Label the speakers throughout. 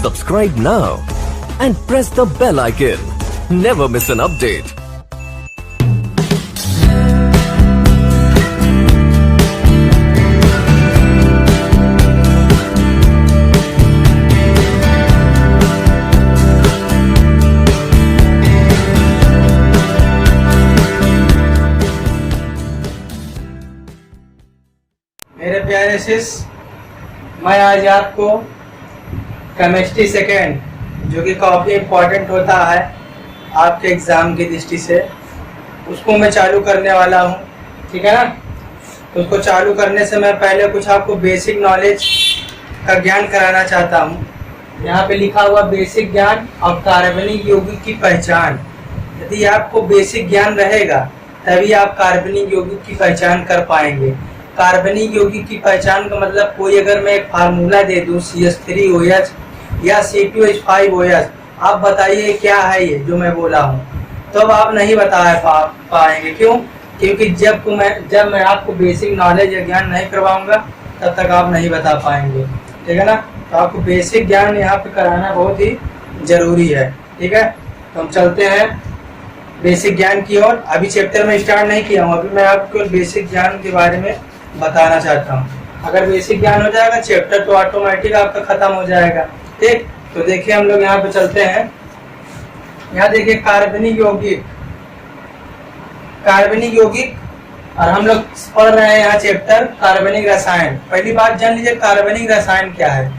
Speaker 1: Subscribe now and press the bell icon. Never miss an update.
Speaker 2: मेरे प्यारे शिष्य, मैं आज आपको केमिस्ट्री सेकेंड जो कि काफ़ी इम्पोर्टेंट होता है आपके एग्ज़ाम की दृष्टि से, उसको मैं चालू करने वाला हूँ। ठीक है ना। तो उसको चालू करने से मैं पहले कुछ आपको बेसिक नॉलेज का ज्ञान कराना चाहता हूँ। यहाँ पे लिखा हुआ बेसिक ज्ञान और कार्बनिक यौगिक की पहचान। यदि आपको बेसिक ज्ञान रहेगा तभी आप कार्बनिक यौगिक की पहचान कर पाएंगे। कार्बनिक यौगिक की पहचान का मतलब, कोई अगर मैं एक फार्मूला दे दूं CH3OH या C2H5OH, आप बताइए क्या है ये जो मैं बोला हूँ, तो अब आप नहीं बता पाएंगे। क्यों? क्योंकि जब मैं आपको बेसिक नॉलेज या ज्ञान नहीं करवाऊंगा तब तक आप नहीं बता पाएंगे। ठीक है ना। तो आपको बेसिक ज्ञान यहाँ पे कराना बहुत ही ज़रूरी है। ठीक है। तो हम चलते हैं बेसिक ज्ञान की ओर। अभी चैप्टर में स्टार्ट नहीं किया हूँ, अभी मैं आपको बेसिक ज्ञान के बारे में बताना चाहता हूँ। अगर बेसिक ज्ञान हो जाएगा चैप्टर तो ऑटोमेटिक आपका खत्म हो जाएगा। ठीक। तो देखिए हम लोग यहाँ पे चलते हैं। यहाँ देखिए कार्बनिक यौगिक और हम लोग पढ़ रहे हैं यहाँ चैप्टर कार्बनिक रसायन। पहली बात जान लीजिए कार्बनिक रसायन क्या है।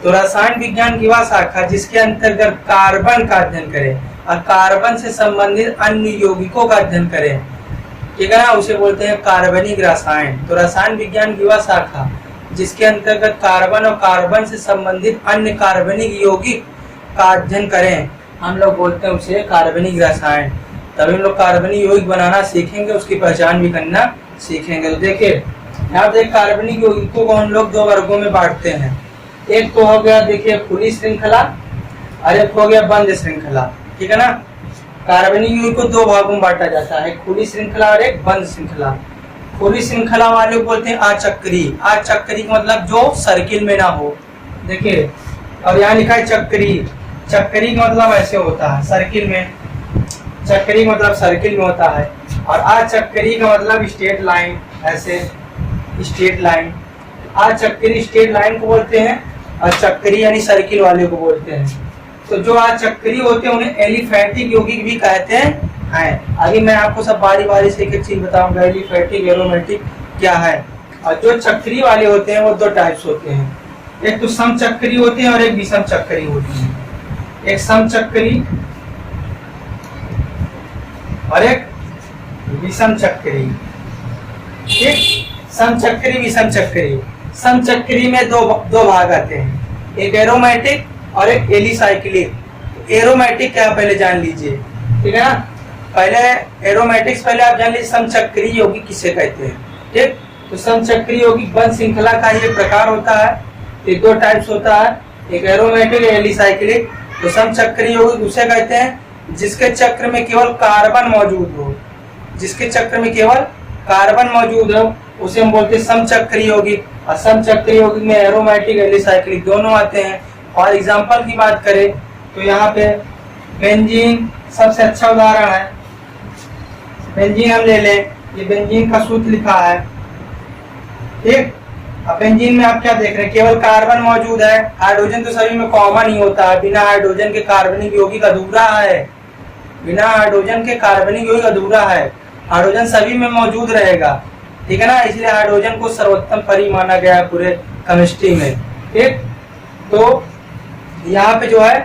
Speaker 2: तो रसायन विज्ञान की वह शाखा जिसके अंतर्गत कार्बन का अध्ययन करें और कार्बन से संबंधित अन्य यौगिकों का अध्ययन करें। ठीक है ना, उसे बोलते हैं कार्बनिक रसायन। तो रसायन विज्ञान की वह शाखा जिसके अंतर्गत कार्बन और कार्बन से संबंधित अन्य कार्बनिक यौगिक का अध्ययन करें, हम लोग बोलते हैं उसे कार्बनिक रसायन। तभी हम लोग कार्बनिक यौगिक बनाना सीखेंगे, उसकी पहचान भी करना सीखेंगे। तो देखिए यहाँ पे कार्बनिक यौगिकों को हम लोग दो वर्गों में बांटते हैं। एक तो हो गया देखिए खुली श्रृंखला और एक हो गया बंद श्रृंखला। ठीक है ना। कार्बनिक यौगिक को दो भागों में बांटा जाता है, खुली श्रृंखला और एक बंद श्रृंखला। खुली श्रृंखला वाले को बोलते हैं अचक्री। अचक्री का मतलब जो सर्किल में ना हो। देखिए और यहाँ लिखा है चक्री। चक्री का मतलब ऐसे होता है सर्किल में, चक्री का मतलब सर्किल में होता है। और अचक्री का मतलब स्ट्रेट लाइन, ऐसे स्ट्रेट लाइन। अचक्री स्ट्रेट लाइन को बोलते हैं और चक्री यानी सर्किल वाले को बोलते हैं। तो जो अचक्री होते हैं उन्हें एलिफैटिक यौगिक भी कहते हैं। अभी मैं आपको सब बारी बारी से एक चीज बताऊंगा, एलिफैटिक एरोमेटिक क्या है। और जो चक्री वाले होते हैं वो दो टाइप्स होते हैं, एक तो समचक्री होते हैं और एक विषम चक्री होती है। एक समचक्री और एक विषम चक्री। ठीक। समचक्री विषम चक्री। समचक्री में दो भाग आते हैं, एक एरोमेटिक और एक एलिसाइक्लिक। एरोमेटिक क्या पहले जान लीजिए। ठीक है ना। पहले एरोमेटिक्स पहले आप जान लीजिए समचक्री यौगिक किसे कहते हैं। ठीक। तो समचक्री यौगिक बंद श्रृंखला का ये प्रकार होता है। ये दो टाइप्स होता है, एक एरोमेटिक और एलिसाइक्लिक। तो समचक्री यौगिक उसे कहते हैं जिसके चक्र में केवल कार्बन मौजूद हो। जिसके चक्र में केवल कार्बन मौजूद हो उसे हम बोलते हैं समचक्री यौगिक। और समचक्री यौगिक में एरोमेटिक एलिसाइक्लिक दोनों आते हैं। और एग्जाम्पल की बात करें तो यहाँ पे बेंजीन सबसे अच्छा उदाहरण है। बेंजीन हम ले लें, ये बेंजीन का सूत्र लिखा है। ठीक। अब बेंजीन में आप क्या देख रहे हैं, केवल कार्बन मौजूद है। हाइड्रोजन तो सभी में कॉमन ही होता है, बिना हाइड्रोजन के कार्बनिक यौगिक अधूरा है। बिना हाइड्रोजन के कार्बनिक यौगिक अधूरा है। हाइड्रोजन सभी में मौजूद रहेगा। ठीक है ना। इसलिए हाइड्रोजन को सर्वोत्तम परी माना गया है पूरे केमिस्ट्री में। ठीक। तो यहाँ पे जो है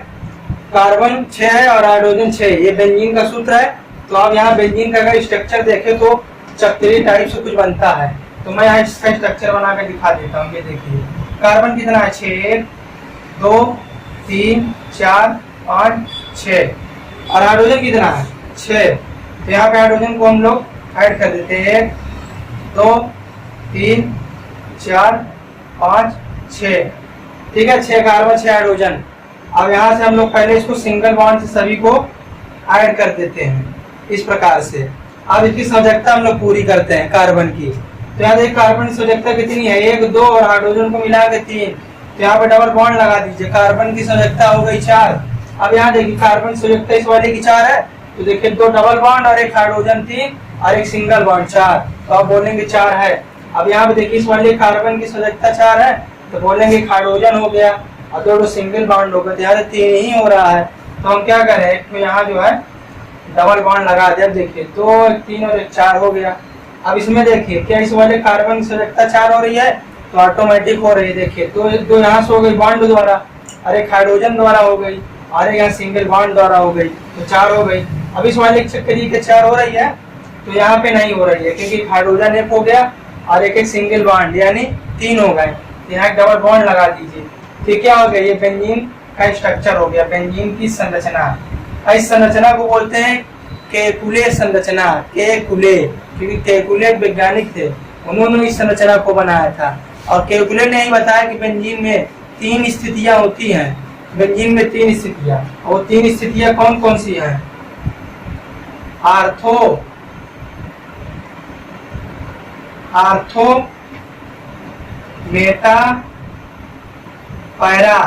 Speaker 2: कार्बन 6 है और हाइड्रोजन 6, ये बेंजीन का सूत्र है। तो आप यहाँ बेंजीन का अगर स्ट्रक्चर देखें तो चक्री टाइप से कुछ बनता है। तो मैं यहाँ इसका स्ट्रक्चर बना कर दिखा देता हूँ। ये देखिए कार्बन कितना है, 6, 2, 3, 4, 5, 6 और हाइड्रोजन कितना है, 6। तो यहाँ पे हाइड्रोजन को हम लोग ऐड कर देते हैं 1, 2, 3, 4, 5, 6। ठीक है। 6 कार्बन 6 हाइड्रोजन। अब यहाँ से हम लोग पहले इसको सिंगल बॉन्ड से सभी को ऐड कर देते हैं इस प्रकार से। अब इसकी संयोजकता हम लोग पूरी करते हैं कार्बन की। तो यहाँ देखिए कार्बन की संयोजकता कितनी है, 1, 2 और हाइड्रोजन को मिला के 3। तो यहाँ पे डबल बॉन्ड लगा दीजिए, कार्बन की संयोजकता हो गई 4। अब यहाँ देखिए कार्बन संयोजकता इस वाले की 4 है, तो देखिए 2 डबल बॉन्ड और एक हाइड्रोजन 3 और एक सिंगल बॉन्ड 4, तो आप बोलेंगे 4 है। अब यहाँ पे देखिए इस वाले कार्बन की संयोजकता 4 है, तो बोलेंगे हाइड्रोजन हो गया और 2 सिंगल बॉन्ड हो गए, तो यहाँ 3 ही हो रहा है। तो हम क्या करें, एक में यहाँ जो है डबल बॉन्ड लगा दिया, देखिए 2 1 3 और 1 4 हो गया। अब इसमें देखिए क्या इस वाले कार्बन की संयोजकता 4 हो रही है, तो ऑटोमेटिक हो रही है। देखिए दो यहाँ से हो गई बॉन्ड द्वारा और एक हाइड्रोजन द्वारा हो गई और एक यहाँ सिंगल बॉन्ड द्वारा हो गई, तो 4 हो गई। अब इस वाले चक्करी के 4 हो रही है, तो यहाँ पे नहीं हो रही है क्योंकि हाइड्रोजन 1 हो गया और एक सिंगल बॉन्ड यानी 3 हो गए। यहाँ डबल बॉन्ड लगा दीजिए, तो क्या हो गया, ये बेंजीन का स्ट्रक्चर हो गया, बेंजीन की संरचना। इस संरचना को बोलते हैं केकुले संरचना, केकुले, क्योंकि केकुले एक वैज्ञानिक थे, उन्होंने इस संरचना को बनाया था। और केकुले ने ही बताया कि बेंजीन में 3 स्थितियां होती हैं, बेंजीन में 3 स्थितियां, और 3 स्थितियां कौन कौन सी हैं, ortho Meta para,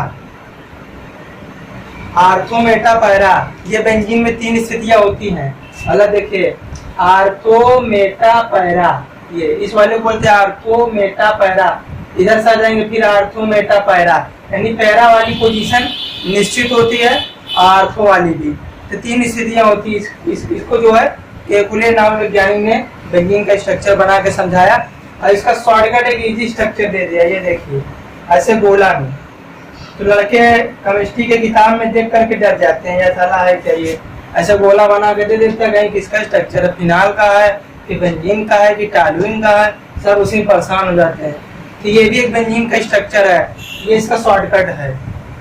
Speaker 2: ortho Meta para, ये बेंजीन में 3 स्थितियां होती हैं। अलग देखिए आर्थो मेटा पैरा, ये इस वाले को बोलते हैं आर्थो मेटा पैरा। इधर से आ जाएंगे फिर आर्थो मेटा पैरा, यानी पैरा वाली पोजीशन निश्चित होती है, आर्थो वाली भी। तो 3 स्थितियां होती है। इसको जो है केकुले नाम वैज्ञानिक ने बेंजीन का स्ट्रक्चर बना के समझाया, और इसका शॉर्टकट एक इजी स्ट्रक्चर दे दिया। ये देखिए ऐसे गोला में, तो लड़के केमिस्ट्री के किताब में देख करके डर जाते हैं, यह साला है क्या, ये ऐसे गोला बना के दे देते हैं, कहीं किसका स्ट्रक्चर है, फिनाल का है कि बेंजीन का है कि टॉलुइन का है, सब उसी परेशान हो जाते हैं। तो ये भी एक बेंजीन का स्ट्रक्चर है, ये इसका शॉर्टकट है,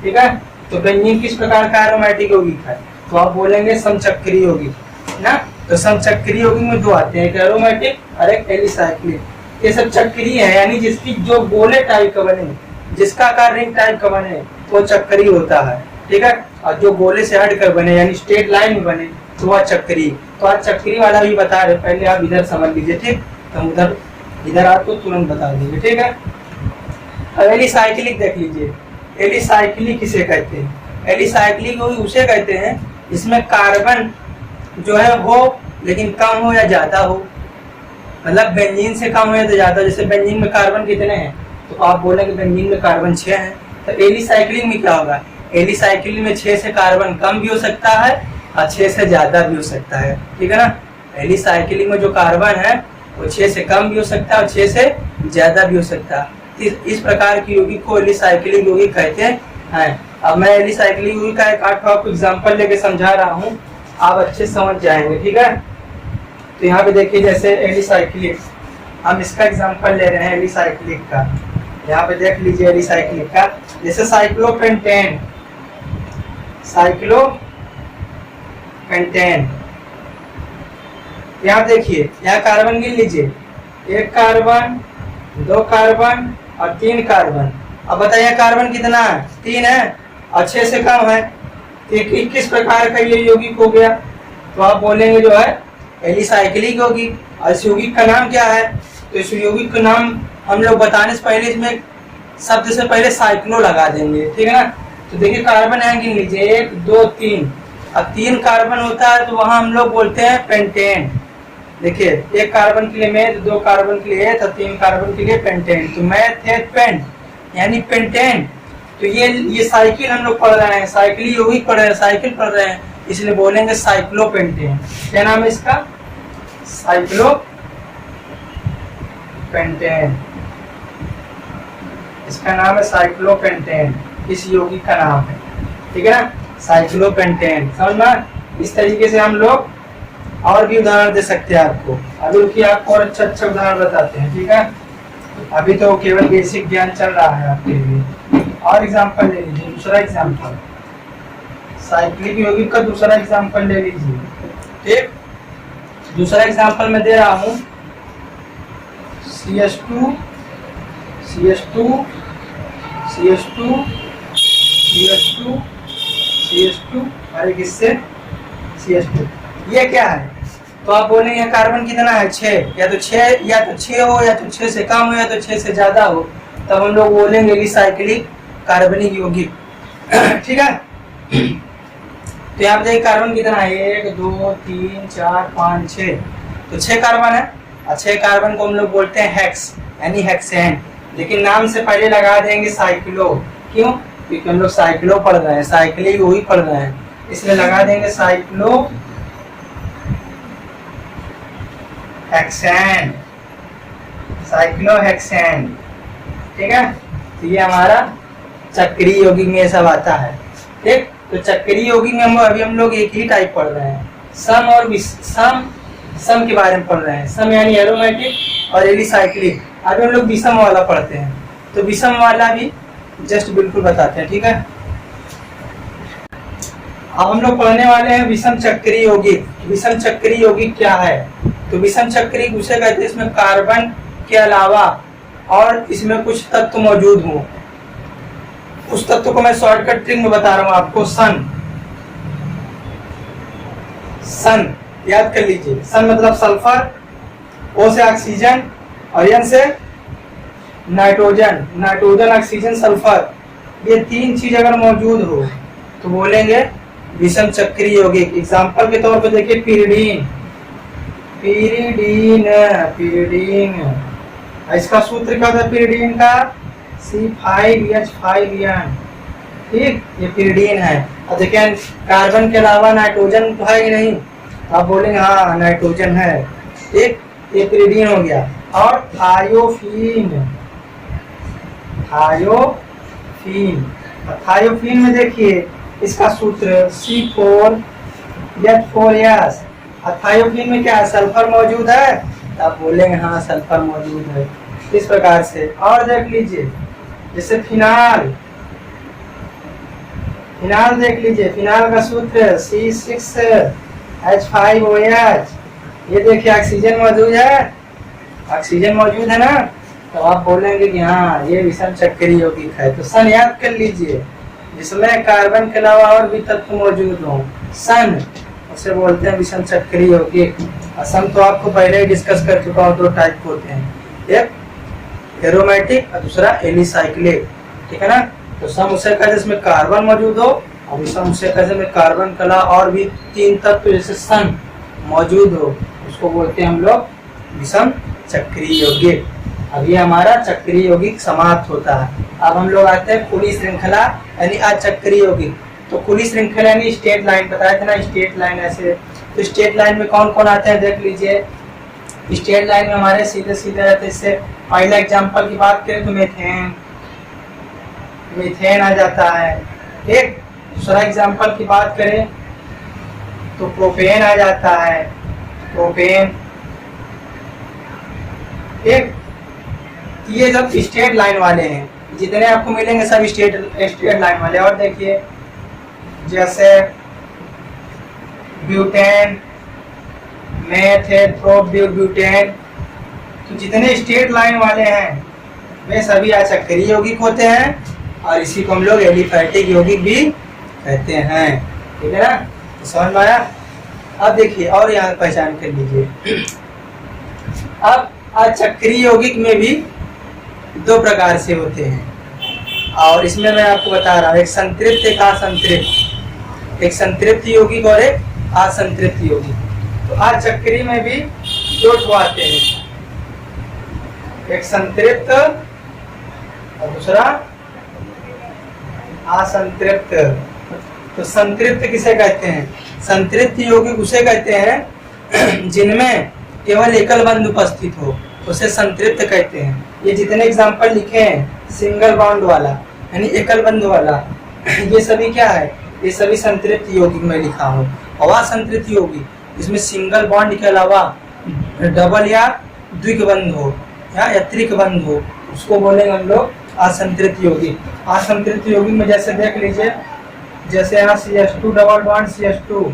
Speaker 2: ठीक है। तो बेंजीन किस प्रकार का एरोमेटिक यौगिक है, तो आप बोलेंगे समचक्रीय यौगिक ना। तो समचक्रीय यौगिक में 2 आते हैं, एक एरोमेटिक और एक एलिसाइक्लिक। ये सब चक्रीय है, यानी जिसकी जो गोले टाइप का बने, जिसका आकार रिंग टाइप का बने, वो चक्रीय होता है, ठीक है। और जो गोले से हट कर बने यानी स्ट्रेट लाइन में बने, तो वह चक्रीय। तो आज चक्रीय वाला भी बता रहे, पहले आप इधर समझ लीजिए, ठीक, तो इधर आपको तुरंत बता देंगे, ठीक है। अब एलिसाइक्लिक देख लीजिए, एलिसाइक्लिक किसे कहते हैं, एलिसाइक्लिक उसे कहते हैं इसमें कार्बन जो है हो लेकिन कम हो या ज्यादा हो, मतलब बेंजीन से कम हो या तो ज्यादा। जैसे बेंजीन में कार्बन कितने हैं, तो आप बोलेंगे बेंजीन में कार्बन 6 हैं। तो एलिसाइक्लिक में क्या होगा, एलिसाइक्लिक में 6 से कार्बन कम भी हो सकता है और 6 से ज्यादा भी हो सकता है, ठीक है ना। एलिसाइक्लिक में जो कार्बन है वो 6 से कम भी हो सकता है और 6 से ज्यादा भी हो सकता है। इस प्रकार की यौगिक को एलिसाइक्लिक यौगिक कहते हैं। अब मैं एलिसाइक्लिक यौगिक का एक आपको एग्जांपल लेके समझा रहा हूँ, आप अच्छे समझ जाएंगे, ठीक है। तो यहाँ पे देखिए जैसे एलिसाइक्लिक, हम इसका एग्जांपल ले रहे हैं एलिसाइक्लिक का। यहाँ पे देख लीजिए एलिसाइक्लिक का, जैसे साइक्लोपेंटेन, साइक्लोपेंटेन, यहाँ देखिए यहाँ कार्बन गिन लीजिए, 1 कार्बन 2 कार्बन और 3 कार्बन। अब बताइए कार्बन कितना है, 3 है और 6 से कम है, तो 21 प्रकार का ये यौगिक हो गया। तो आप बोलेंगे जो है एलिसाइक्लिक यौगिक। और इस यौगिक का नाम क्या है, तो इस यौगिक का नाम हम लोग बताने से पहले इसमें शब्द से पहले साइक्लो लगा देंगे, ठीक है ना। तो देखिए कार्बन है, गिन लीजिए 1 2 3, अब 3 कार्बन होता है तो वहां हम लोग बोलते हैं पेंटेन। देखिए 1 कार्बन के लिए मेथ, 2 कार्बन के लिए एथ और 3 कार्बन के लिए पेंटेन। तो मेथ एथ पेंट यानी पेंटेन। तो ये साइकिल हम लोग पढ़ रहे हैं, साइकिल यौगिक पढ़ रहे हैं, साइकिल पढ़ रहे हैं, इसलिए बोलेंगे साइक्लोपेंटेन। क्या नाम है इसका, साइक्लोपेंटेन, इसका नाम है साइक्लोपेंटेन, इस यौगिक का नाम है, ठीक है ना, साइक्लोपेंटेन। समझ में, इस तरीके से हम लोग और भी उदाहरण दे सकते हैं आपको। अभी रुकिए आपको और अच्छा उदाहरण बताते हैं, ठीक है। अभी तो केवल बेसिक ज्ञान चल रहा है आपके लिए। और एग्जांपल ले लीजिए, दूसरा एग्जांपल साइक्लिक यौगिक का दूसरा एग्जांपल ले लीजिए, ठीक। दूसरा एग्जांपल मैं दे रहा हूँ CH2 CH2 CH2 CH2 CH2 और एक इससे CH2। ये क्या है, तो आप बोलेंगे कार्बन कितना है, 6, या तो 6 हो या तो 6 से कम हो या तो 6 से ज्यादा हो, तब हम लोग बोलेंगे एलिसाइक्लिक कार्बनिक यौगिक। ठीक है, तो यहाँ पे देखिए कार्बन कितना है, 1 2 3 4 5 6, तो 6 कार्बन है। और 6 कार्बन को हम लोग बोलते हैं हेक्स यानी हेक्सेन, लेकिन नाम से पहले लगा देंगे साइक्लो। क्यों? क्योंकि हम लोग साइक्लो पढ़ रहे हैं, साइक्लिक वही पढ़ रहे हैं, इसलिए लगा देंगे साइक्लो हेक्सेन, साइक्लोहेक्सेन। ठीक है, तो ये हमारा चक्रीय यौगिक में सब आता है। ठीक, तो चक्रीय यौगिक में अभी हम लोग एक ही टाइप पढ़ रहे हैं, सम और सम के बारे में पढ़ रहे हैं। सम यानी एरोमेटिक और एलिसाइक्लिक। अभी हम लोग विषम वाला पढ़ते हैं, तो विषम वाला भी जस्ट बिल्कुल बताते हैं। ठीक है, अब हम लोग पढ़ने वाले हैं विषम चक्रीय यौगिक। विषम चक्रीय यौगिक क्या है? तो विषम चक्रीय उसे कहते हैं इसमें कार्बन के अलावा और इसमें कुछ तत्व मौजूद हो। उस तत्व को मैं शॉर्टकट ट्रिक में बता रहा हूं आपको। सन याद कर लीजिए, सन मतलब सल्फर, ओ से ऑक्सीजन और एन से नाइट्रोजन। नाइट्रोजन, ऑक्सीजन, सल्फर, ये 3 चीज अगर मौजूद हो तो बोलेंगे विषम चक्रीय यौगिक। एग्जाम्पल के तौर पे देखिए पिरिडीन, इसका सूत्र क्या था पिरिडीन का? C5H5N। ठीक, ये पिरिडीन है। और देखिए कार्बन के अलावा नाइट्रोजन तो है ही नहीं, तो आप बोलेंगे हाँ नाइट्रोजन है। ठीक, ये पिरिडीन हो गया। और थायोफीन में देखिए इसका सूत्र C4H4S। थायोफीन में क्या है? सल्फर मौजूद है, तो आप बोलेंगे हाँ सल्फर मौजूद है। इस प्रकार से और देख लीजिए, जैसे फिनाल देख लीजिए, फिनाल का सूत्र C6H5OH। ये देखिए ऑक्सीजन मौजूद है ना, तो आप बोलेंगे कि हाँ ये विषम चक्रीय यौगिक है। तो सन याद कर लीजिए, जिसमें कार्बन के अलावा और भी तत्व मौजूद हो, सन उसे बोलते हैं विषम चक्रीय यौगिक। सम तो आपको पहले ही डिस्कस कर चुका हूँ, 2 टाइप होते हैं, एक एरोमेटिक और दूसरा एलिसाइक्लिक। ठीक है ना, तो सम उसे कहते हैं जिसमें कार्बन मौजूद हो, और विषम उसे कहते हैं कार्बन के अलावा और भी 3 तत्व जैसे सन मौजूद हो, उसको बोलते हैं हम लोग विषम चक्रीय यौगिक। अब ये हमारा चक्रीय यौगिक समाप्त होता है। अब हम लोग आते हैं खुली श्रृंखला यानी अचक्रीय यौगिक। तो खुली श्रृंखला यानी स्ट्रेट लाइन, बताया था ना स्ट्रेट लाइन ऐसे। तो स्ट्रेट लाइन में कौन कौन आते हैं देख लीजिए। स्ट्रेट लाइन में हमारे सीधे रहते हैं। इससे पहला एग्जांपल की बात करें तो मीथेन आ जाता है। एक दूसरा एग्जांपल की बात करें तो प्रोपेन आ जाता है, प्रोपेन। एक ये जब स्ट्रेट लाइन वाले हैं, जितने आपको मिलेंगे सब स्ट्रेट लाइन वाले। और देखिए जैसे ब्यूटेन, मेथेट्रोब्यूटेन, तो जितने स्ट्रेट लाइन वाले हैं वे सभी अचक्रीय यौगिक होते हैं, और इसी को हम लोग एलिफैटिक यौगिक भी कहते हैं। ठीक है ना, तो समझ में आया। अब देखिए और यहाँ पहचान कर लीजिए। अब अचक्रीय यौगिक में भी 2 प्रकार से होते हैं, और इसमें मैं आपको बता रहा हूँ, एक संतृप्त एक असंतृप्त। एक संतृप्त यौगिक और एक असंतृप्त यौगिक। तो अचक्रीय में भी 2 आते हैं, एक संतृप्त और दूसरा असंतृप्त। तो संतृप्त किसे कहते हैं? संतृप्त यौगिक उसे कहते हैं जिनमें केवल एकल बंध उपस्थित हो, उसे संतृप्त कहते हैं। ये जितने एग्जाम्पल लिखे हैं सिंगल बॉन्ड वाला यानी एकल बंध वाला, ये सभी क्या है? ये सभी संतृप्त यौगिक में लिखा हूँ। और असंतृप्त यौगिक इसमें सिंगल बॉन्ड के अलावा डबल या द्विक बंध हो या त्रिक बंध हो, उसको बोलेंगे हम लोग असंतृप्त यौगिक। असंतृप्त यौगिक में जैसे देख लीजिए, जैसे यहाँ CH2 डबल बॉन्ड CH2,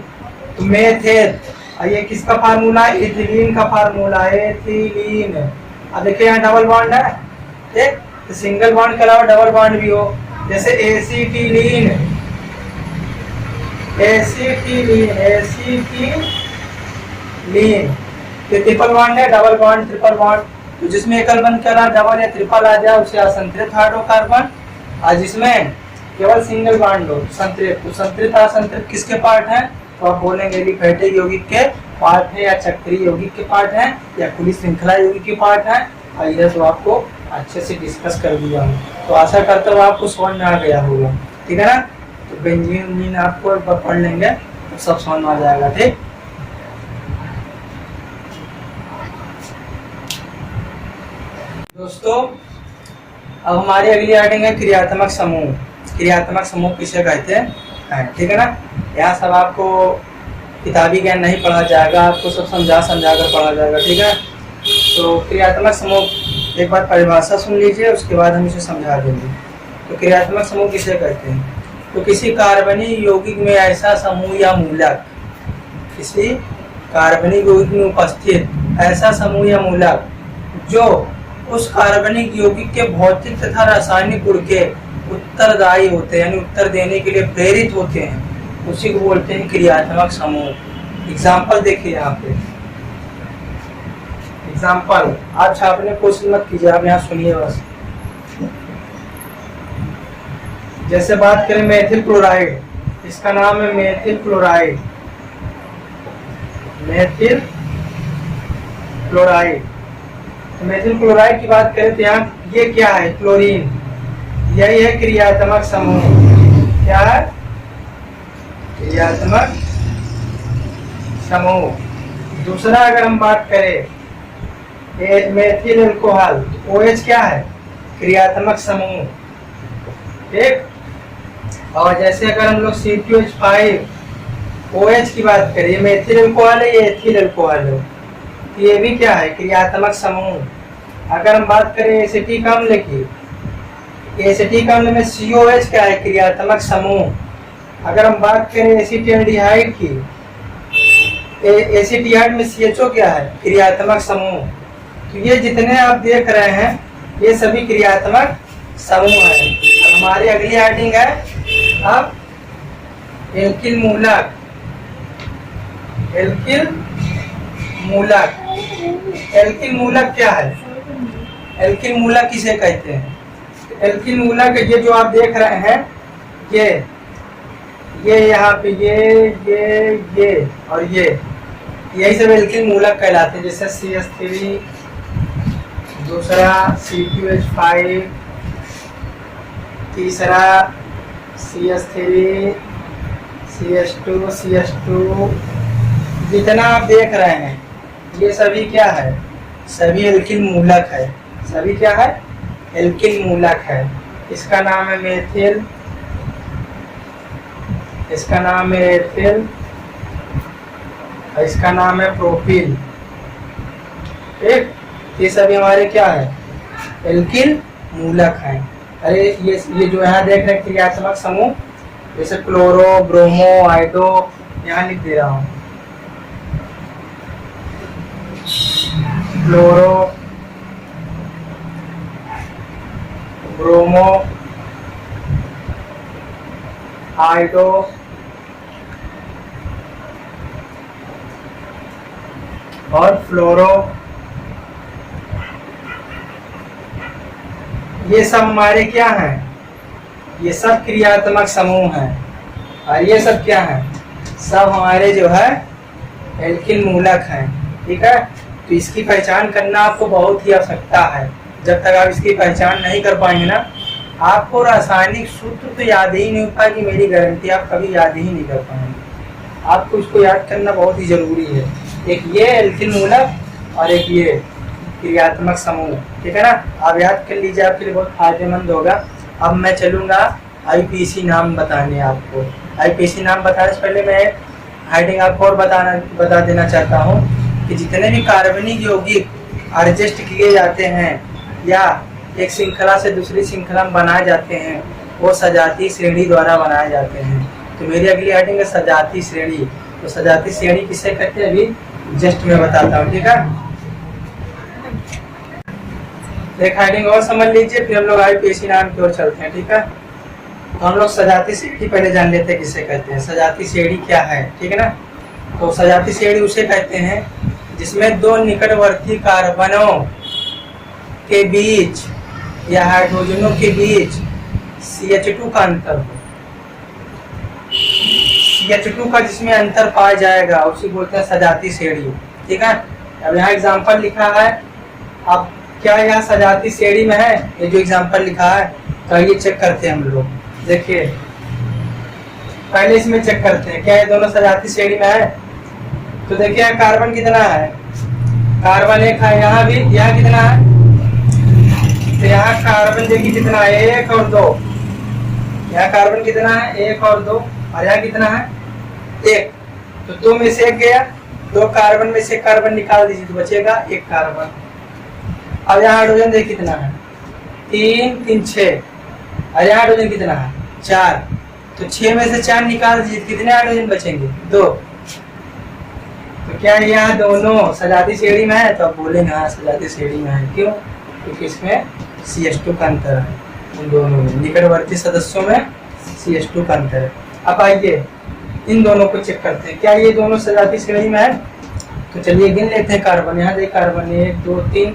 Speaker 2: तो मेथेन, ये किसका फार्मूला? इथिलीन का फार्मूला, एथिलीन। अब देखिए यहाँ डबल बॉन्ड है, ठीक, तो सिंगल बॉन्ड के अलावा डबल बॉन्ड भी हो, जैसे एसिटिलीन, ये ट्रिपल बॉन्ड है, डबल बॉन्ड, ट्रिपल बॉन्ड। तो जिसमें एकल बंध के अलावा डबल या ट्रिपल आ जाए उसे असंतृप्त हाइड्रोकार्बन आज इसमें केवल सिंगल बॉन्ड हो संतृप्त, तो संतृप्त असंतृप्त किसके पार्ट हैं? तो आप बोलेंगे एलिफेटिक यौगिक के पार्ट है, या चक्रीय यौगिक के पार्ट है, या खुली श्रृंखला यौगिक के पार्ट है। और इधर तो आपको अच्छे से डिस्कस कर दिया हूँ, तो आशा करता हूँ आपको समझ में आ गया होगा, ठीक है ना। तो बेंजीन आपको एक बार पढ़ लेंगे तो सब समझ में आ जाएगा, ठीक। दोस्तों अब हमारी अगली हेडिंग है क्रियात्मक समूह। क्रियात्मक समूह किसे कहते हैं, ठीक है ना। यहाँ सब आपको किताबी ज्ञान नहीं पढ़ा जाएगा, आपको सब समझा कर पढ़ा जाएगा, ठीक है। तो क्रियात्मक समूह एक बार परिभाषा सुन लीजिए, उसके बाद हम इसे समझा देंगे। तो क्रियात्मक समूह किसे कहते हैं? तो किसी कार्बनिक यौगिक में ऐसा समूह या मूलक, किसी कार्बनिक यौगिक में उपस्थित ऐसा समूह या मूलक जो उस कार्बनिक यौगिक के भौतिक तथा रासायनिक गुण के उत्तरदायी होते हैं, यानी उत्तर देने के लिए प्रेरित होते हैं, उसी को बोलते हैं क्रियात्मक समूह। एग्जाम्पल देखिए यहाँ पे, एग्जाम्पल आप छापने कोशिश मत कीजिए, आप यहाँ सुनिए बस। जैसे बात करें मेथिल क्लोराइड, इसका नाम है मेथिल क्लोराइड, मेथिल क्लोराइड। तो मेथिल क्लोराइड की बात करें तो यहाँ ये क्या है? क्लोरीन, यही है क्रियात्मक समूह। क्या है? क्रियात्मक समूह। दूसरा अगर हम बात करें मेथिल अल्कोहल, OH क्या है? क्रियात्मक समूह, ठीक। और जैसे अगर हम लोग C2H5 OH की बात करें, ये मेथिल अल्कोहल है, ये एथिल अल्कोहल है, तो ये भी क्या है? क्रियात्मक समूह। अगर हम बात करें एसिटिक अम्ल की, एसिटिक अम्ल में COH क्या है? क्रियात्मक समूह। अगर हम बात करें एसिटिल्डिहाइड की, एसिटिहाइड में CHO क्या है? क्रियात्मक समूह। तो ये जितने आप देख रहे हैं ये सभी क्रियात्मक समूह है। हमारी अगली हेडिंग है अब एल्किल मूलक। एल्किल मूलक, एल्किल मूलक क्या है? एल्किल मूलक किसे कहते हैं? एल्किल मूलक ये जो आप देख रहे हैं, ये यहाँ पे ये और ये, यही सब एल्किल मूलक कहलाते हैं। जैसे CH3, दूसरा C2H5, तीसरा CH3, CH2, जितना आप देख रहे हैं ये सभी क्या है? सभी एल्किल मूलक है। सभी क्या है? एल्किल मूलक है। इसका नाम है मेथिल, इसका नाम है एथिल, इसका नाम है प्रोपिल, ठीक। ये सभी हमारे क्या है? एल्किल मूलक हैं। अरे ये जो यहाँ देख रहे हैं क्रियात्मक समूह, जैसे क्लोरो, ब्रोमो, आइडो, यहाँ लिख दे रहा हूँ, क्लोरो, ब्रोमो, आइडो, और फ्लोरो, ये सब हमारे क्या हैं? ये सब क्रियात्मक समूह हैं। और ये सब क्या हैं? सब हमारे जो है एल्किल मूलक हैं, ठीक है। तो इसकी पहचान करना आपको बहुत ही आवश्यकता है। जब तक आप इसकी पहचान नहीं कर पाएंगे ना, आपको रासायनिक सूत्र तो याद ही नहीं हो पाएगी, मेरी गारंटी, आप कभी याद ही नहीं कर पाएंगे। आपको इसको याद करना बहुत ही जरूरी है। एक ये एल्किल मूलक और एक ये क्रियात्मक समूह, ठीक है ना। आप याद कर लीजिए, आपके लिए बहुत फायदेमंद होगा। अब मैं चलूंगा IPC नाम बताने आपको। IPC नाम बताने से पहले मैं हेडिंग आपको और बता देना चाहता हूँ कि जितने भी कार्बनिक यौगिक एडजस्ट किए जाते हैं या एक श्रृंखला से दूसरी श्रृंखला में बनाए जाते हैं, वो सजातीय श्रेणी द्वारा बनाए जाते हैं। तो मेरी अगली हेडिंग है सजातीय श्रेणी। तो सजातीय श्रेणी किसे कहते हैं अभी जस्ट मैं बताता हूँ, ठीक है। एक हेडिंग और समझ लीजिए, फिर हम लोग IPC नाम की ओर चलते हैं, ठीक है। तो हम लोग सजातीय श्रेणी पहले जान लेते हैं किसे कहते हैं। सजातीय श्रेणी क्या है, ठीक है ना। तो सजातीय श्रेणी उसे कहते हैं जिसमें दो निकटवर्ती कार्बनों के बीच या हाइड्रोजनों के बीच CH2 का अंतर हो। CH2 का जिसमें अंतर पाया जाएगा उसी बोलते हैं सजाती श्रेणी। ठीक है, अब यहाँ एग्जाम्पल लिखा है। अब क्या यहाँ सजाती श्रेणी में है? ये जो एग्जाम्पल लिखा है, तो ये चेक करते हैं हम लोग। देखिए पहले इसमें चेक करते हैं क्या ये दोनों सजाती श्रेणी में है। तो देखिए कार्बन कितना है, कार्बन 1 है, यहाँ भी, यहाँ कितना है, तो यहाँ कार्बन देखिए कितना है, 1 और 2। यहाँ कार्बन कितना है, 1 और 2, और यहाँ कितना है, 1। तो 2 में से 1 गया, 2 कार्बन में से कार्बन निकाल दीजिए तो बचेगा 1 कार्बन। अब यहाँ हाइड्रोजन देखिए कितना है, 3 3 6, और यहाँ हाइड्रोजन कितना है, 4। तो 6 में से 4 निकाल दीजिए, कितने हाइड्रोजन बचेंगे, 2। तो क्या यहाँ दोनों सजाती श्रेणी में है? तो आप बोलेंगे हाँ सजाती श्रेणी में है। क्यों? क्योंकि इसमें CH2 का अंतर है, उन दोनों में, निकटवर्ती सदस्यों में CH2 का अंतर है। अब आइए इन दोनों को चेक करते हैं, क्या ये दोनों सजाती श्रेणी में है? तो चलिए गिन लेते हैं कार्बन। यहाँ देखिए कार्बन 1 2 3,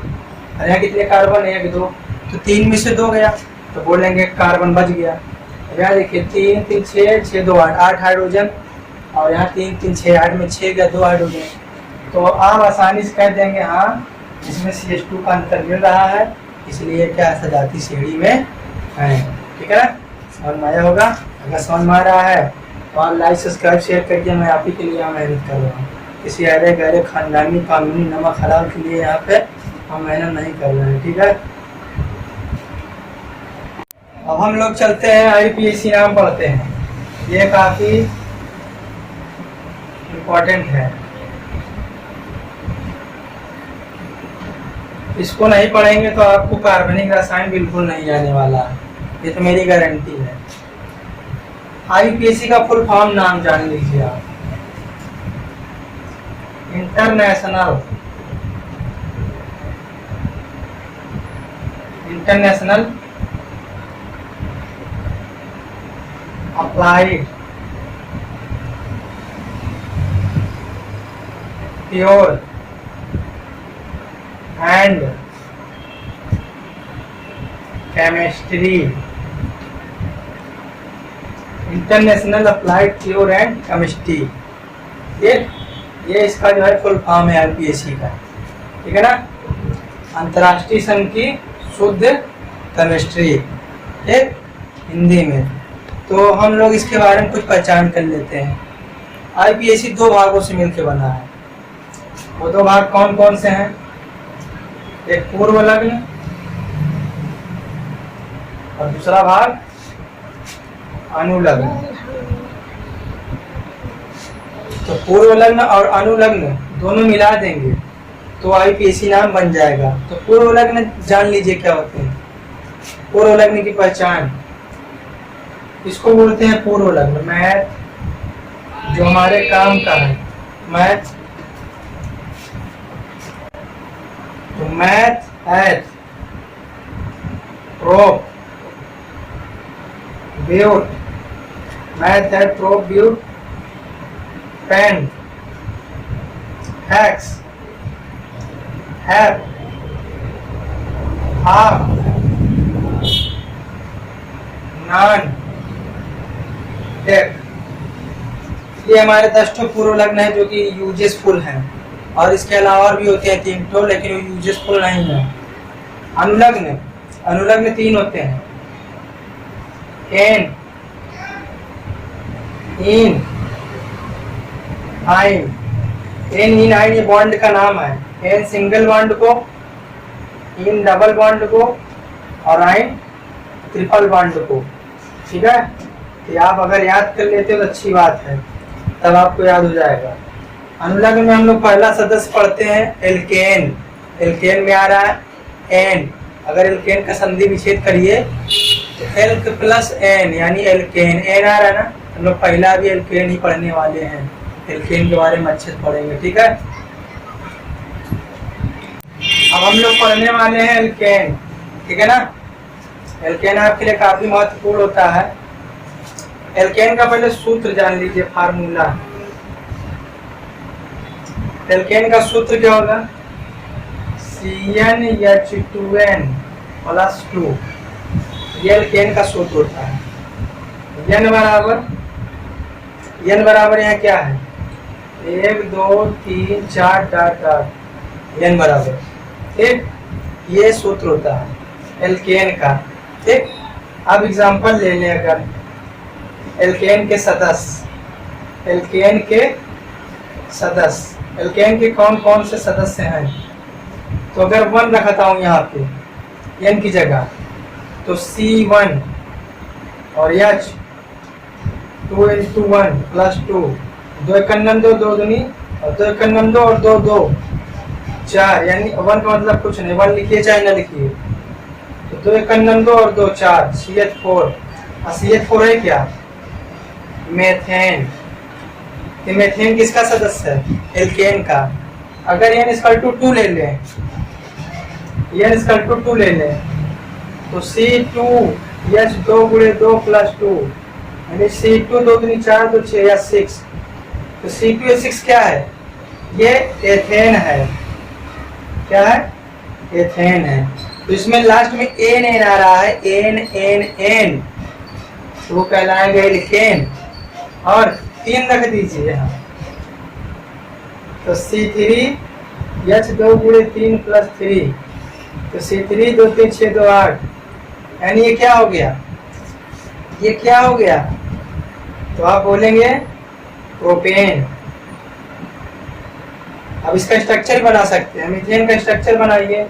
Speaker 2: और यहाँ कितने कार्बन, 1 2, तो 3 में से 2 गया, तो बोलेंगे कार्बन बच गया। यहाँ देखिए 3 3 6 6 2 8, 8 हाइड्रोजन, और यहाँ 3 3 6 8 में 6 गया, 2 हाइड्रोजन। तो आप आसानी से कह देंगे हाँ इसमें CH2 का अंतर मिल रहा है, इसलिए क्या सजाती श्रेणी में है। ठीक है ना, समझ में आया होगा। अगर समझ में आ रहा है तो आप लाइक सब्सक्राइब शेयर करिए। मैं आप ही के लिए मेहनत कर रहा हूँ, किसी अरे गहरे खानदानी कानूनी नमक हलाल के लिए यहाँ पे हम मेहनत नहीं कर रहे हैं। ठीक है, अब हम लोग चलते हैं IUPAC नाम पढ़ते हैं, ये काफी इम्पोर्टेंट है। इसको नहीं पढ़ेंगे तो आपको कार्बनिक रसायन बिल्कुल नहीं आने वाला है, ये तो मेरी गारंटी है। IUPAC का फुल फॉर्म नाम जान लीजिए आप, international applied pure and chemistry, international applied pure and chemistry, ये इसका जो है फुल फॉर्म है IUPAC का। ठीक है ना, अंतर्राष्ट्रीय संघ की शुद्ध केमिस्ट्री, एक हिंदी में। तो हम लोग इसके बारे में कुछ पहचान कर लेते हैं। IUPAC 2 भागों से मिलकर बना है। वो 2 भाग कौन कौन से हैं? एक पूर्व लग्न और दूसरा भाग अनुलग्न। तो पूर्व लग्न और अनुलग्न दोनों मिला देंगे तो IUPAC नाम बन जाएगा। तो पूर्व लग्न जान लीजिए क्या होते हैं। पूर्व लग्न की पहचान, इसको बोलते हैं पूर्व लग्न। मैथ जो हमारे काम का है, मैथ तो meth eth prop but, meth eth prop but pent hex hept हाफ नान टेक, ये हमारे 10 पूर्व लग्न है जो कि यूजेसफुल हैं। और इसके अलावा भी होते हैं 3 ठो, लेकिन वो यूजेसफुल नहीं है। अनुलग्न, अनुलग्न 3 होते हैं, एन इन आइन। एन इन आइन ये बॉन्ड का नाम है। एन सिंगल बॉन्ड को, इन डबल बॉन्ड को, और आइन ट्रिपल बॉन्ड को। ठीक है, तो आप अगर याद कर लेते हो तो अच्छी बात है, तब आपको याद हो जाएगा। अनुलग्न में हम लोग पहला सदस्य पढ़ते हैं एल्केन। एल्केन में आ रहा है एन। अगर एल्केन का संधि विच्छेद करिए तो एल्क प्लस एन यानी एल्केन। एन आ रहा है ना, हम लोग पहला भी एल्केन ही पढ़ने वाले हैं। एल्केन के बारे में अच्छे से पढ़ेंगे। ठीक है, अब हम लोग पढ़ने वाले हैं एल्केन। ठीक है ना, एल्केन आपके लिए काफी महत्वपूर्ण होता है। एल्केन का पहले सूत्र जान लीजिए, फार्मूला। एल्केन का सूत्र क्या होगा? CnH2n+2 ये एल्केन का सूत्र होता है। एन बराबर यहाँ क्या है, 1 2 3 4 डॉट डॉट एन बराबर, ठीक। ये सूत्र होता है एल्केन का, ठीक। अब एग्जांपल ले लें, अगर एल्केन के सदस्य, एल्केन के कौन कौन से सदस्य हैं, तो अगर 1 रखता हूँ यहाँ पे एन की जगह, तो C1 और H 2 into 1 plus 2, 2 1 2 2 दूनी और 2 1 2 और 2 2 4, यानी 1 का मतलब कुछ नहीं, 1 लिखिए चाहे ना लिखिए, तो 2 1 2 और 2 4 CH4, और CH4 है क्या, मेथेन। ये मेथेन किसका सदस्य है, एल्केन का। अगर n इक्वल टू 2 ले लें, तो C2H 2 गुणे 2 प्लस 2, यानी C2 2 दूनी 4 2 6 या 6, तो C2H6 क्या है, ये एथेन है। क्या है, एथेन है। तो इसमें लास्ट में एन आ रहा है, एन, तो वो कहलाएगा एल्केन। और 3 रख दीजिए यहाँ, तो C3H 2 गुणे 3 प्लस 3, तो C3 2 3 6 2 8, यानी ये क्या हो गया, तो आप बोलेंगे प्रोपेन। अब इसका स्ट्रक्चर बना सकते हैं, मीथेन का स्ट्रक्चर बनाइए।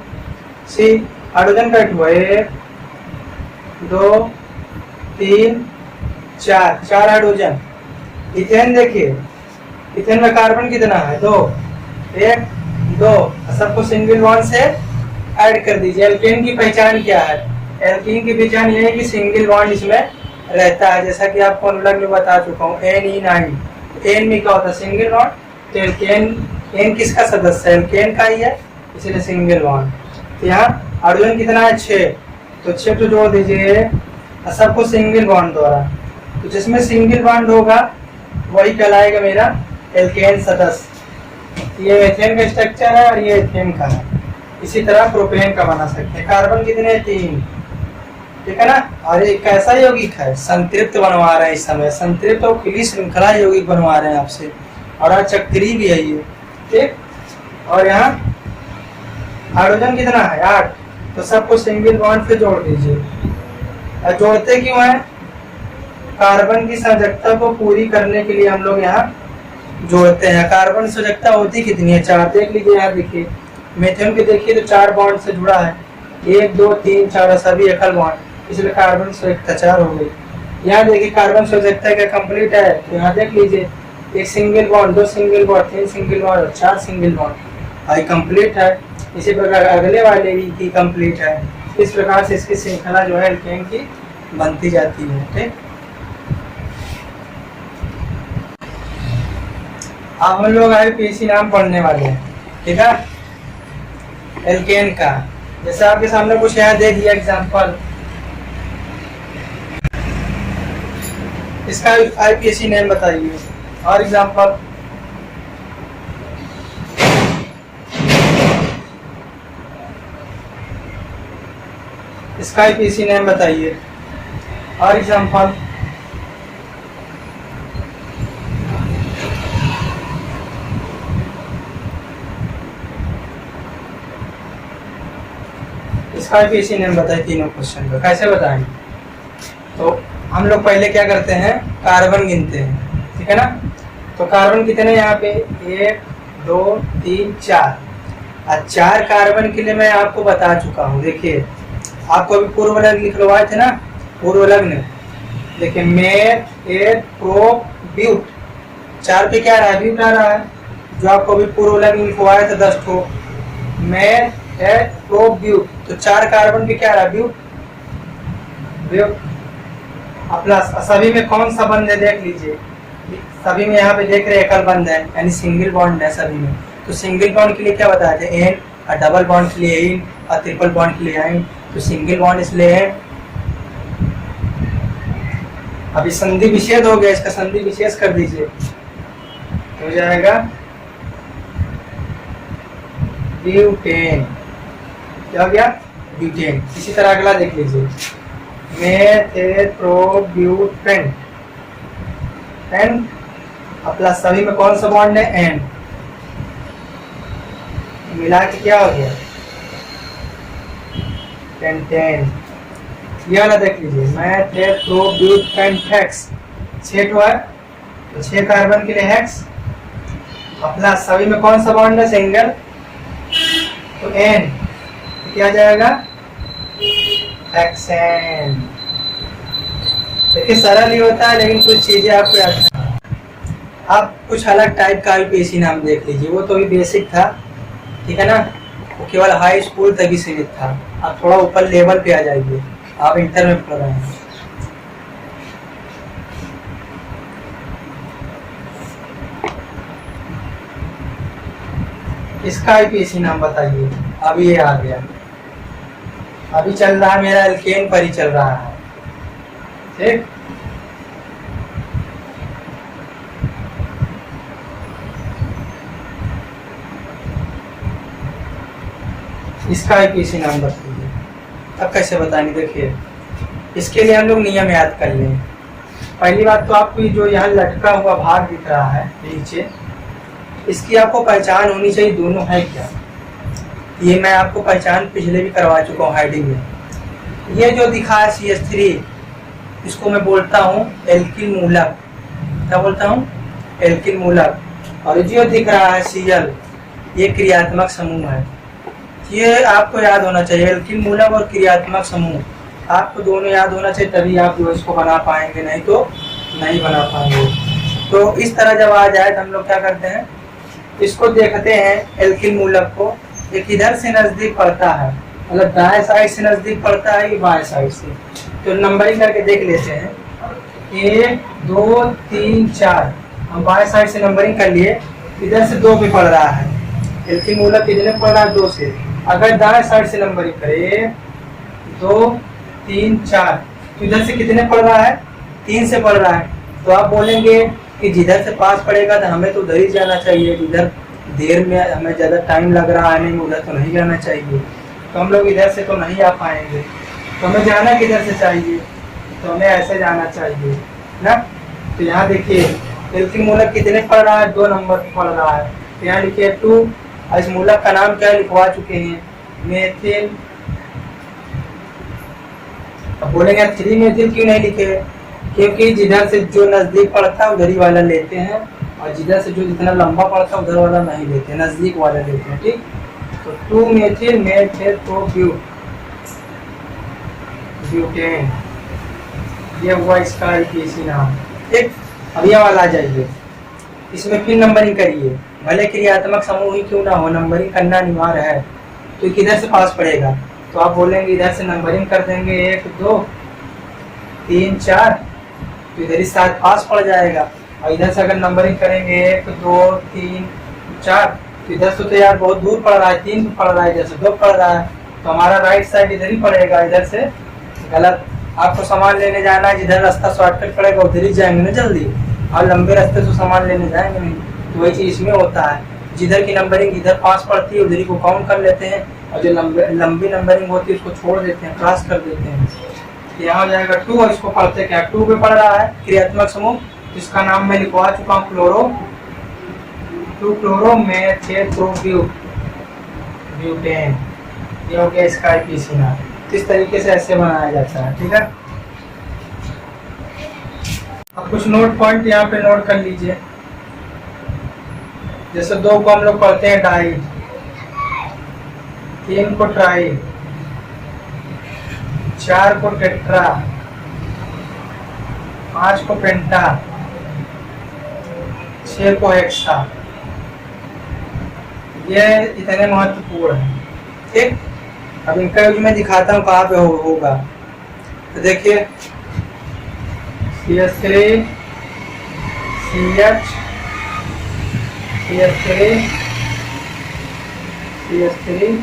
Speaker 2: सी हाइड्रोजन का 1 2 3 4 हाइड्रोजन। इथेन देखिए, इथेन में कार्बन कितना है, 2 1 2, सबको सिंगल बॉन्ड से ऐड कर दीजिए। एल्केन की पहचान क्या है, एल्केन की पहचान ये है कि सिंगल बॉन्ड इसमें रहता है, जैसा कि आपको अनुलग्न में बता चुका हूँ, NE9। एन में क्या होता है, सिंगल बॉन्ड, तो एन किसका सदस्य है, एल्केन का ही है, इसलिए सिंगल बॉन्ड। तो यहाँ हाइड्रोजन कितना है, 6, तो 6 तो जोड़ दीजिए, सबको सिंगल बॉन्ड द्वारा, तो जिसमें सिंगल बॉन्ड होगा वही कहलाएगा मेरा एल्केन सदस्य। ये एथेन का स्ट्रक्चर है और ये एथेन का है। इसी तरह प्रोपेन का बना सकते हैं। कार्बन कितने, 3, ठीक है ना। और एक कैसा यौगिक है, संतृप्त बनवा रहे हैं इस समय, संतृप्त और खुली श्रृंखला यौगिक बनवा रहे हैं आपसे, और चक्री भी है ये, ठीक। और यहाँ हाइड्रोजन कितना है, 8, तो सबको सिंगल बॉन्ड से जोड़ दीजिए। और जोड़ते क्यों है, कार्बन की संयोजकता को पूरी करने के लिए हम लोग यहाँ जोड़ते हैं। कार्बन संयोजकता होती कितनी है, 4, देख लीजिए यहाँ देखिए, मेथेन के देखिए तो 4 बॉन्ड से जुड़ा है, 1 2 3 4 सभी एकल बॉन्ड, इसलिए कार्बन संयोजकता 4 हो गई। यहाँ देखिए कार्बन संयोजकता क्या कंप्लीट है, तो यहाँ देख लीजिए, 1 single bond, 2 single bond, 3 single bond और 4 सिंगल बॉन्ड, आई कंप्लीट है। इसी प्रकार अगले वाले की कंप्लीट है। इस प्रकार से इसकी श्रृंखला जो है एल्केन की बनती जाती है, ठीक। अब हम लोग IUPAC नाम पढ़ने वाले हैं, ठीक है, एल्केन का। जैसे आपके सामने कुछ यहाँ दे दिया एग्जांपल, इसका IUPAC नेम बताइए। और एग्जांपल, इसका IUPAC नेम बताइए। और एग्जांपल, इसका IUPAC नेम बताइए। तीनों क्वेश्चन का कैसे बताएंगे, तो हम लोग पहले क्या करते हैं, कार्बन गिनते हैं, ठीक है ना। तो कार्बन कितने यहाँ पे, 1 2 3 4, और 4 कार्बन के लिए मैं आपको बता चुका हूँ। देखिए आपको अभी पूर्व लग्न लिखवाए थे ना, पूर्व लग्न, देखिए मेथ एथ प्रोप ब्यूट, 4 पे क्या रहा है, ब्यूट आ रहा है, जो आपको अभी पूर्व लग्न लिखवाए थे 10 ठो, मेथ एथ प्रोप ब्यूट, तो 4 कार्बन पे क्या रहा है, ब्यूट। अपना सभी में कौन सा बंद है देख लीजिए, सभी में यहाँ पे देख रहे एकल बंद है, यानी सिंगल बॉन्ड है सभी में। तो सिंगल बॉन्ड के लिए क्या बताए थे, एन, और डबल बॉन्ड के लिए इन, और ट्रिपल बॉन्ड के लिए आइन। तो सिंगल बॉन्ड इसलिए है। अभी संधि विच्छेद हो गया, इसका संधि विशेष कर दीजिए, हो जाएगा ब्यूटेन। क्या हो गया, ब्यूटेन। इसी तरह अगला देख लीजिए, मेथेट्रोब्यूटेन एंड प्लस सभी में कौन सा बॉन्ड है, एंड, मिला के क्या हो गया, पेंटेन। ये वाला देख लीजिए, मेथेट्रोब्यूटेन हेक्स, 6 है तो 6 कार्बन के लिए हेक्स, प्लस सभी में कौन सा बॉन्ड है, सिंगल, तो एन, तो क्या जाएगा, हेक्सेन। देखिए सरल ही होता है लेकिन कुछ चीजें आपको याद है। आप कुछ अलग टाइप का आईपीएसी नाम देख लीजिए, वो तो भी बेसिक था, ठीक है ना, वो केवल हाई स्कूल तक ही सीमित था। आप थोड़ा ऊपर लेवल पे आ जाइए, आप इंटर में पढ़ रहे हैं। इसका आईपीएसी नाम बताइए। अभी ये आ गया, अभी चल रहा है मेरा एल्केन पर ही चल रहा है, ठीक। इसका आईपीएसी नाम बताइए। अब कैसे बताएंगे, देखिए इसके लिए हम लोग नियम याद कर लें। पहली बात तो आपको ये जो यहाँ लटका हुआ भाग दिख रहा है नीचे, इसकी आपको पहचान होनी चाहिए, दोनों है क्या। ये मैं आपको पहचान पिछले भी करवा चुका हूँ हाइडिंग में। ये जो दिखा है CH3, इसको मैं बोलता हूँ एल्किल मूलक। क्या बोलता हूँ, एल्किल मूलक। और जो दिख रहा है Cl, ये क्रियात्मक समूह है। ये आपको याद होना चाहिए, एल्किल मूलक और क्रियात्मक समूह आपको दोनों याद होना चाहिए, तभी आप जो इसको बना पाएंगे, नहीं तो नहीं बना पाएंगे। तो इस तरह जब आ जाए तो हम लोग क्या करते हैं, इसको देखते हैं एल्किल मूलक को, एक इधर से नजदीक पड़ता है, मतलब दाएं साइड से नजदीक पड़ता है कि बाएं साइड से। तो नंबरिंग करके देख लेते हैं, 1 2 3 4, हम बाएं साइड से नंबरिंग कर लिए, इधर से 2 पे पड़ रहा है। एल्किल मूलक कितने पड़ रहा है, 2 से। अगर दाएं साइड से नंबरिंग करें 2 3 4, तो इधर से कितने पड़ रहा है, 3 से पड़ रहा है। तो आप बोलेंगे कि जिधर से पास पड़ेगा तो हमें तो उधर ही जाना चाहिए, जिधर देर में हमें ज़्यादा टाइम लग रहा है, नहीं उधर तो नहीं जाना चाहिए। तो हम लोग इधर से तो नहीं आ पाएंगे, तो हमें जाना किधर से चाहिए, तो हमें ऐसे जाना चाहिए ना। तो यहाँ देखिए एल्किल मूलक कितने पड़ रहा है, 2 नंबर पड़ रहा है। तो यहाँ लिखिए 2, इस मूलक का नाम क्या लिखवा चुके हैं, मेथिल। अब बोलेंगे 3 मेथिल क्यों नहीं लिखे, क्योंकि जिधर से जो नजदीक पड़ता है उधर ही वाला लेते हैं, और जिधर से जो जितना लंबा पड़ता है उधर वाला नहीं लेते, नजदीक वाला लेते हैं, ठीक। तो 2 मेथिल ब्यूटेन, ये हुआ इसका आईपीएसी नाम, ठीक। अब ये वाला आ जाइए, इसमें फिर नंबरिंग करिए, भले क्रियात्मक समूह ही क्यों ना हो, नंबरिंग करना अनिवार्य है। तो किधर से पास पड़ेगा, तो आप बोलेंगे इधर से नंबरिंग कर देंगे 1 2 3 4, तो इधर ही साथ पास पड़ जाएगा। और इधर से अगर नंबरिंग करेंगे 1 2 3 4, तो इधर से तो यार बहुत दूर पड़ रहा है, 3 पड़ रहा है, इधर से 2 पड़ रहा है, तो हमारा राइट साइड इधर ही पड़ेगा, इधर से गलत। आपको सामान लेने जाना है, जिधर रास्ता शॉर्टकट पड़ेगा उधर ही जाएंगे ना जल्दी, और लंबे रास्ते से सामान लेने जाएंगे नहीं। तो वही चीज इसमें होता है, जिधर की नंबरिंग इधर पास पड़ती है उधर ही को काउंट कर लेते हैं, और जो लंबी नंबरिंग होती है उसको छोड़ देते हैं, क्रॉस कर देते हैं। यहाँ हो जाएगा 2, और इसको पढ़ते क्या, 2 पे पड़ रहा है क्रियात्मक समूह, इसका नाम मैं लिखवा चुका हूँ क्लोरो, 2 क्लोरो मेथेट्रोब्यूटेन। ये हो गया इसका आईपीएसी नाम। इस तरीके से ऐसे बनाया जाता है, ठीक है। अब कुछ नोट पॉइंट यहाँ पे नोट कर लीजिए। जैसे 2 को हम लोग पढ़ते हैं डाई, 3 को ट्राई, 4 को टेट्रा, 5 को पेंटा, 6 को हेक्सा। ये इतने महत्वपूर्ण है, ठीक। अब इनका यूज मैं दिखाता हूँ कहाँ पे होगा। तो देखिए CH3 CH CH3 CH3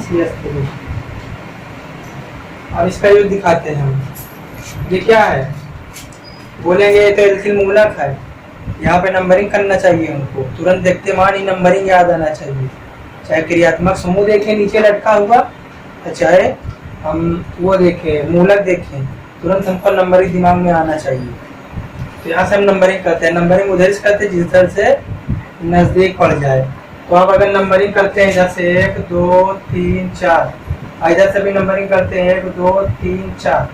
Speaker 2: CH3। अब इसका यूज दिखाते हैं हम। ये क्या है, बोलेंगे ये तो एल्किल मूलक है, यहाँ पे नंबरिंग करना चाहिए उनको, तुरंत देखते मान ही नंबरिंग याद आना चाहिए। चाहे क्रियात्मक समूह देखें नीचे लटका हुआ, चाहे हम वो देखें, मूलक देखें, तुरंत हमको नंबरिंग दिमाग में आना चाहिए। तो यहाँ से हम नंबरिंग करते हैं, नंबरिंग उधर से करते हैं जिस तरह से नज़दीक पड़ जाए। तो आप अगर नंबरिंग करते हैं इधर से 1 2 3 4, इधर से भी नंबरिंग करते हैं 1 2 3 4,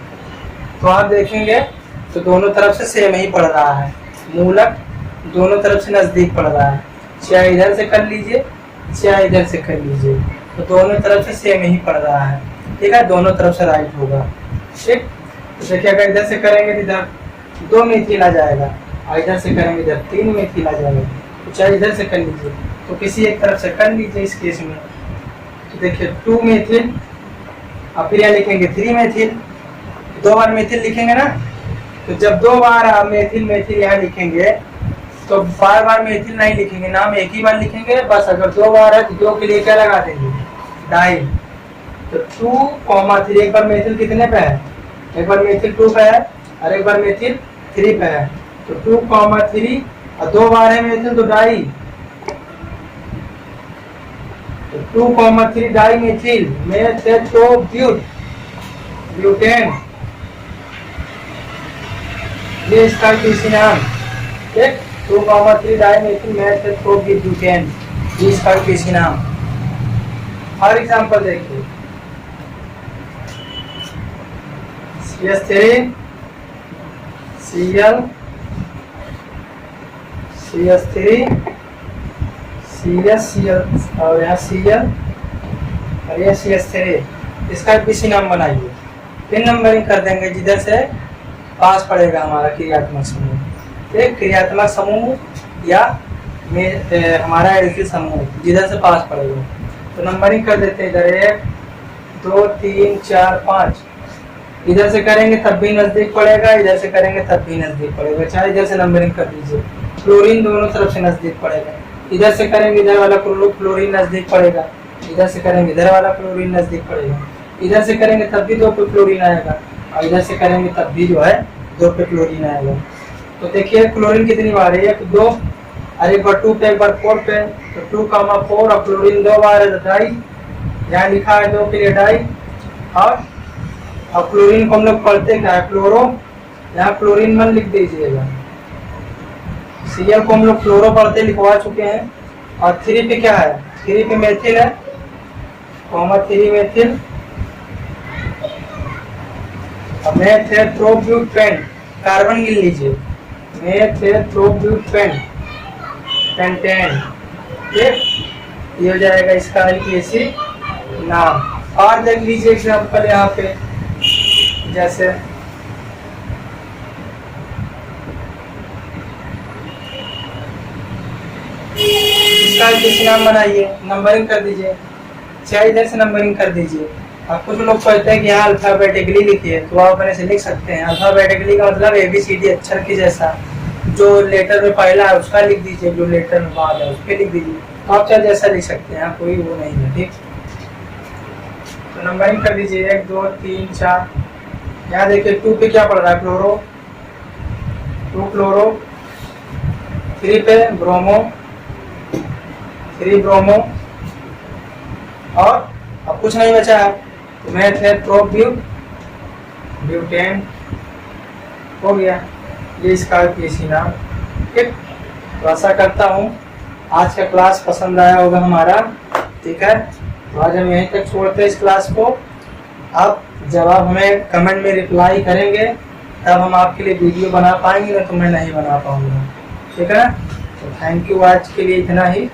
Speaker 2: तो आप देखेंगे तो दोनों तरफ से सेम ही पड़ रहा है, मूलक दोनों तरफ से नज़दीक पड़ रहा है। चाहे इधर से कर लीजिए चाहे इधर से कर लीजिए, तो दोनों तरफ से सेम ही पड़ रहा है। ठीक है, दोनों तरफ से राइट होगा। ठीक, तो देखिए अगर इधर से करेंगे तो इधर 2 मिथिल आ जाएगा, और इधर से करेंगे इधर 3 मिथिल आ जाएगा। तो चाहे इधर से कर लीजिए, तो किसी एक तरफ से कर लीजिए इस केस में। तो देखिए 2 मिथिल, और फिर यहाँ लिखेंगे 3 मिथिल, 2 बार मिथिल लिखेंगे ना। तो जब 2 बार आप मिथिल मिथिल यहाँ लिखेंगे तो बार बार मिथिल नहीं लिखेंगे, नाम एक ही बार लिखेंगे बस। अगर 2 बार है तो 2 के लिए क्या लगा देंगे, डाई। तो 2, 3, एक बार मिथिल कितने पे है, एक बार मिथिल 2 पे है और एक बार मिथिल 3 पे है। तो 2, 3 और 2 बार है मिथिल तो डाई। तो 2, 3 डाई मिथिल में थे तो ब्यूटेन, ये इसका किसी नाम। ठीक, 2, 3 डाई मिथिल में थे तो ब्यूटेन, ये इसका किसी नाम। और एग्जाम्पल देखिए, CH3 Cl, CH3 CL और यहाँ Cl और ये CH3, इसका किसी नाम बनाइए। फिर नंबरिंग कर देंगे जिधर से पास पड़ेगा हमारा क्रियात्मक समूह। एक क्रियात्मक समूह या हमारा एल्किल समूह जिधर से पास पड़ेगा, तो नंबरिंग कर देते हैं। इधर 1 2 3 4 5, इधर से करेंगे तब भी नजदीक पड़ेगा, इधर से करेंगे तब भी नजदीक पड़ेगा। चाहे इधर से नंबरिंग कर दीजिए, क्लोरीन दोनों तरफ से नजदीक पड़ेगा। इधर से करेंगे इधर वाला क्लोरीन नजदीक पड़ेगा, इधर से करेंगे इधर वाला क्लोरीन नजदीक पड़ेगा। इधर से करेंगे तब भी 2 पे क्लोरीन आएगा, और इधर से करेंगे तब भी जो है 2 पे क्लोरीन आएगा। तो देखिए क्लोरीन कितनी बार है, 1 2 और एक बार 2 पे एक बार 4 पे। तो 2, 4 और क्लोरीन 2 बार है तो डाई, यहाँ लिखा है 2 के लिए डाई। और क्लोरीन को हम लोग पढ़ते क्या है, क्लोरो, यहाँ क्लोरीन मन लिख दीजिएगा। Cl को हम लोग क्लोरो पढ़ते लिखवा चुके हैं। और 3 पे क्या है, 3 पे मेथिल है, 3 मेथिल। अब मेथेट्रोब्यूटेन, कार्बन गिन लीजिए, मेथेट्रोब्यूटेन पेंटेन। ये हो जाएगा इसका एसिड नाम। और देख लीजिए एग्जाम्पल यहाँ पे, जैसे इसका किसी नाम बनाइए, नंबरिंग कर दीजिए। चाहे इधर से नंबरिंग कर दीजिए। अब कुछ लोग कहते हैं कि यहाँ अल्फाबेटिकली लिखिए, तो आप अपने से लिख सकते हैं। अल्फाबेटिकली का मतलब ABCD अक्षर के जैसा, जो लेटर में पहला है उसका लिख दीजिए, जो लेटर में बाद है उसके लिख दीजिए। तो आप चाहे जैसा लिख सकते हैं, कोई वो नहीं है। ठीक, तो नंबरिंग कर दीजिए 1 2 3 4। यहाँ देखिए 2 पे क्या पड़ रहा है, क्लोरो, 2 क्लोरो। 3 पे ब्रोमो, 3 ब्रोमो। और अब कुछ नहीं बचा है, तो मेथेट्रोब्यूटेन हो गया, ये इसका किसी नाम। ठीक, तो आशा करता हूँ आज का क्लास पसंद आया होगा हमारा। ठीक है, तो आज हम यहीं तक छोड़ते हैं इस क्लास को। आप जब आप हमें कमेंट में रिप्लाई करेंगे तब हम आपके लिए वीडियो बना पाएंगे, ना तो मैं नहीं बना पाऊंगा। ठीक है, तो थैंक यू, आज के लिए इतना ही।